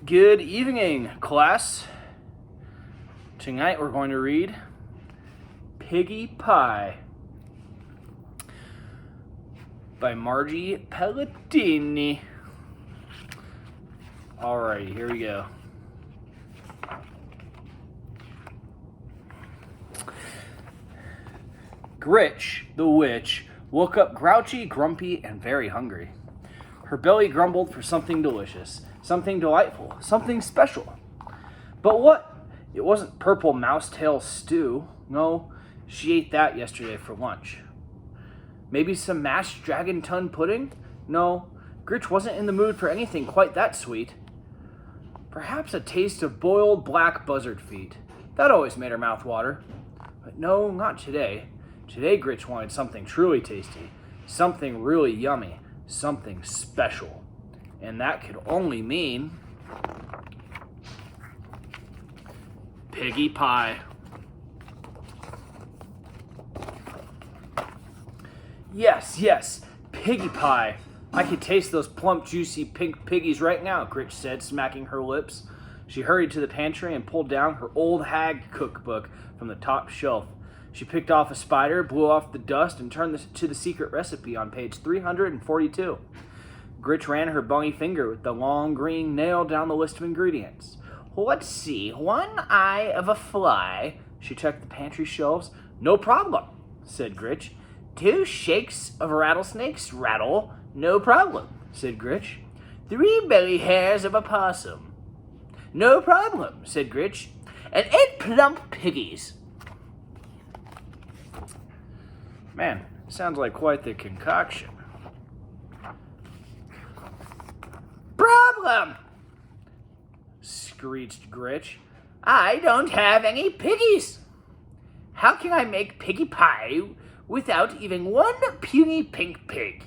Good evening, class. Tonight we're going to read Piggie Pie by Margie Pelletini. Alrighty, here we go. Gritch, the witch, woke up grouchy, grumpy, and very hungry. Her belly grumbled for something delicious, something delightful, something special. But what? It wasn't purple mousetail stew. No, she ate that yesterday for lunch. Maybe some mashed dragon tongue pudding? No, Gritch wasn't in the mood for anything quite that sweet. Perhaps a taste of boiled black buzzard feet. That always made her mouth water. But no, not today. Today Gritch wanted something truly tasty, something really yummy, something special. And that could only mean Piggie Pie. Yes, Piggie Pie. I could taste those plump, juicy pink piggies right now, Gritch said, smacking her lips. She hurried to the pantry and pulled down her old hag cookbook from the top shelf. She picked off a spider, blew off the dust, and turned to the secret recipe on page 342. Gritch ran her bony finger with the long green nail down the list of ingredients. Let's see, 1 eye of a fly. She checked the pantry shelves. No problem, said Gritch. 2 shakes of rattlesnakes rattle. No problem, said Gritch. 3 belly hairs of a possum. No problem, said Gritch. And 8 plump piggies. Man, sounds like quite the concoction. Problem! Screeched Gritch. I don't have any piggies. How can I make piggie pie without even 1 puny pink pig?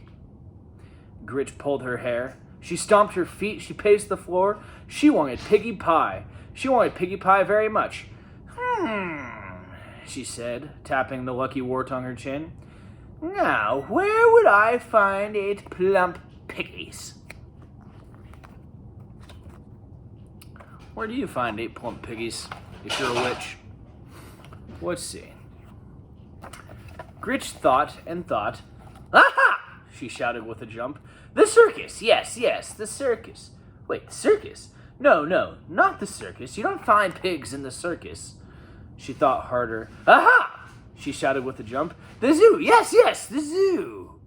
Gritch pulled her hair. She stomped her feet. She paced the floor. She wanted piggie pie. She wanted piggie pie very much. She said, tapping the lucky wart on her chin. Now, where would I find 8 plump piggies? Where do you find 8 plump piggies, if you're a witch? Let's see. Gritch thought and thought. Aha! She shouted with a jump. The circus! Yes, the circus. Wait, the circus? No, not the circus. You don't find pigs in the circus. She thought harder. Aha! She shouted with a jump. The zoo! Yes, the zoo!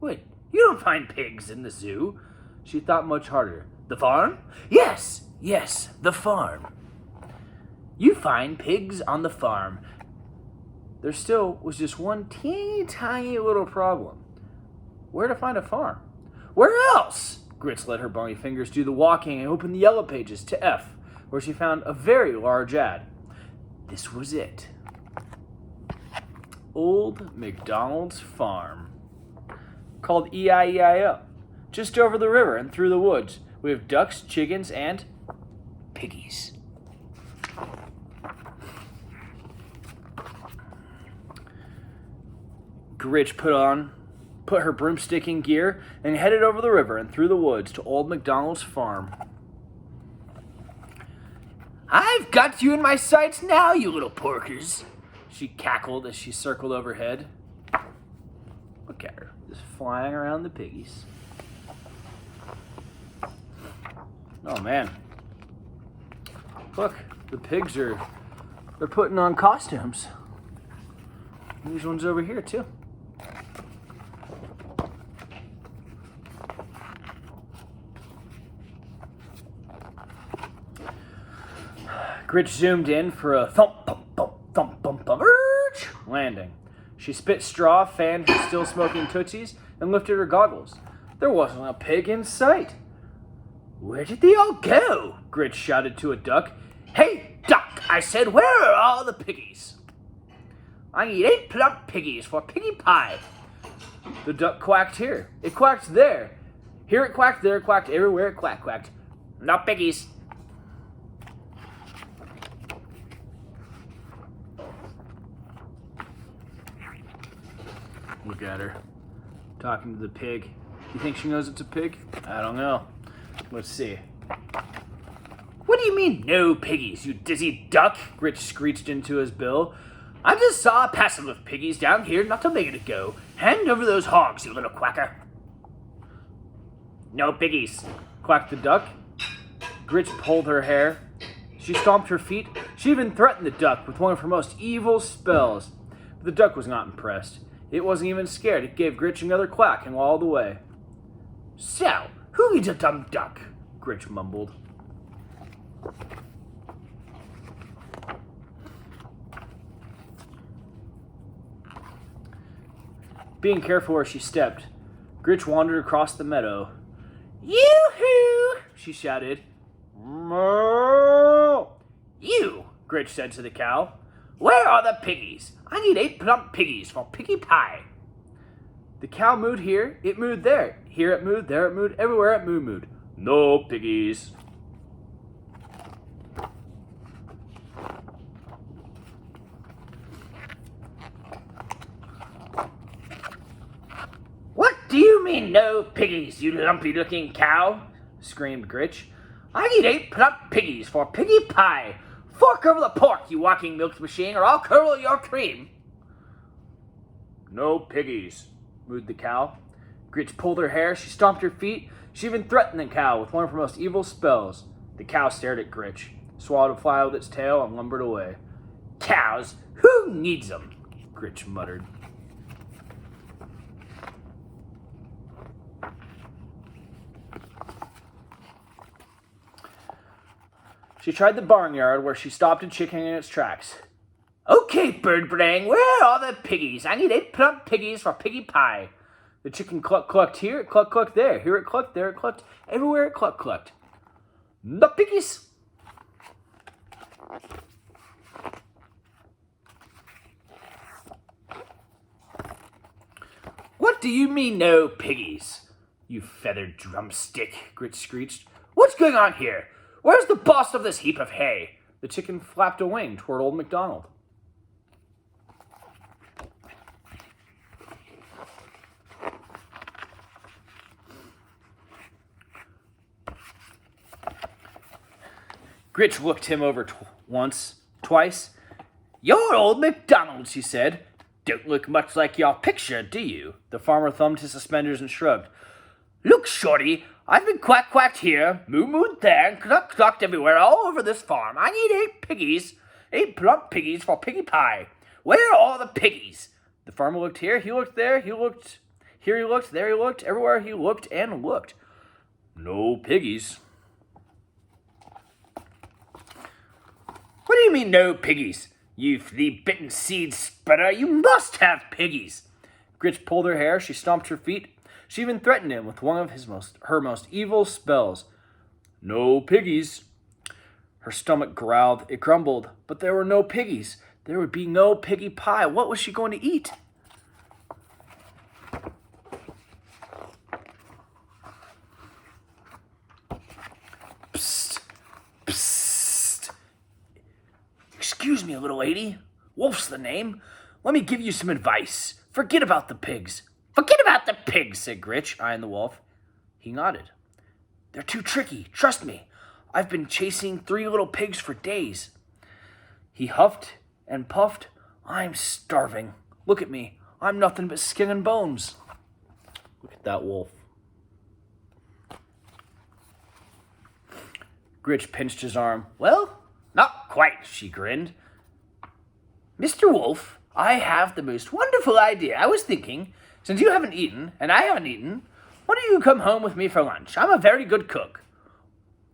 Wait, you don't find pigs in the zoo. She thought much harder. The farm? Yes, the farm. You find pigs on the farm. There still was just one teeny tiny little problem. Where to find a farm? Where else? Gritch let her bony fingers do the walking and opened the yellow pages to F, where she found a very large ad. This was it. Old McDonald's Farm. Called E-I-E-I-O. Just over the river and through the woods. We have ducks, chickens, and piggies. Gritch put her broomstick in gear and headed over the river and through the woods to Old McDonald's farm. I've got you in my sights now, you little porkers, she cackled as she circled overhead. Look at her, just flying around the piggies. Oh man. Look, the pigs they're putting on costumes. These ones over here too. Gritch zoomed in for a thump, thump, thump, thump, thump, thump, landing. She spit straw, fanned her still smoking tootsies, and lifted her goggles. There wasn't a pig in sight. Where did they all go? Gritch shouted to a duck. Hey, duck, I said, where are all the piggies? I need 8 plump piggies for piggie pie. The duck quacked here. It quacked there. Here it quacked, there it quacked, everywhere it quacked. No piggies. Look at her, talking to the pig. You think she knows it's a pig? I don't know. Let's see. What do you mean, no piggies, you dizzy duck? Gritch screeched into his bill. I just saw a passing with piggies down here not a minute ago. Hand over those hogs, you little quacker. No piggies, quacked the duck. Gritch pulled her hair. She stomped her feet. She even threatened the duck with one of her most evil spells. But the duck was not impressed. It wasn't even scared. It gave Gritch another quack and all the way. So, who is a dumb duck? Gritch mumbled. Being careful where she stepped, Gritch wandered across the meadow. Yoo-hoo! She shouted. Moo! You, Gritch said to the cow. Where are the piggies? I need 8 plump piggies for piggy pie. The cow mooed here, it mooed there. Here it mooed, there it mooed, everywhere it mooed. No piggies. What do you mean, no piggies, you lumpy-looking cow? Screamed Gritch. I need 8 plump piggies for piggy pie. Fork over the pork, you walking milk machine, or I'll curdle your cream. No piggies, mooed the cow. Gritch pulled her hair, she stomped her feet, she even threatened the cow with one of her most evil spells. The cow stared at Gritch, swallowed a fly with its tail, and lumbered away. Cows? Who needs them? Gritch muttered. She tried the barnyard, where she stopped a chicken in its tracks. Okay, bird brain, where are the piggies? I need 8 plump piggies for piggy pie. The chicken clucked here, it clucked there. Here it clucked, there it clucked. Everywhere it clucked. The piggies. What do you mean, no piggies? You feathered drumstick, Gritch screeched. What's going on here? Where's the boss of this heap of hay? The chicken flapped a wing toward Old MacDonald. Gritch looked him over twice. You're Old MacDonald, she said. Don't look much like your picture, do you? The farmer thumbed his suspenders and shrugged. Look, shorty, I've been quacked here, moo-mooed there, and clucked everywhere all over this farm. I need 8 piggies, 8 plump piggies for piggy pie. Where are all the piggies? The farmer looked here, he looked there, he looked here, he looked there, he looked everywhere, he looked and looked. No piggies. What do you mean, no piggies? You flea-bitten seed spreader, you must have piggies. Gritch pulled her hair, she stomped her feet. She even threatened him with one of her most evil spells. No piggies. Her stomach growled, it grumbled, but there were no piggies. There would be no piggy pie. What was she going to eat? Psst, psst. Excuse me, little lady. Wolf's the name. Let me give you some advice. Forget about the pigs. Forget about the pigs, said Gritch, eyeing the wolf. He nodded. They're too tricky. Trust me. I've been chasing 3 little pigs for days. He huffed and puffed. I'm starving. Look at me. I'm nothing but skin and bones. Look at that wolf. Gritch pinched his arm. Well, not quite, she grinned. Mr. Wolf, I have the most wonderful idea. I was thinking, since you haven't eaten, and I haven't eaten, why don't you come home with me for lunch? I'm a very good cook.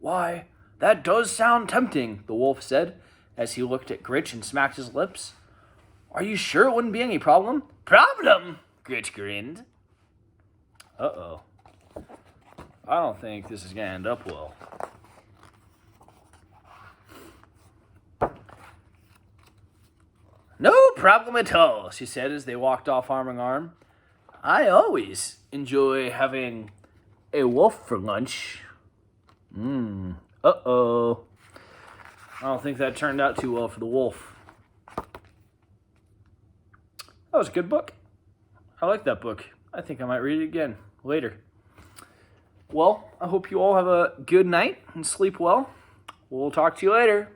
Why, that does sound tempting, the wolf said, as he looked at Gritch and smacked his lips. Are you sure it wouldn't be any problem? Problem? Gritch grinned. Uh-oh. I don't think this is going to end up well. No problem at all, she said as they walked off arm in arm. I always enjoy having a wolf for lunch. Uh-oh. I don't think that turned out too well for the wolf. That was a good book. I like that book. I think I might read it again later. Well, I hope you all have a good night and sleep well. We'll talk to you later.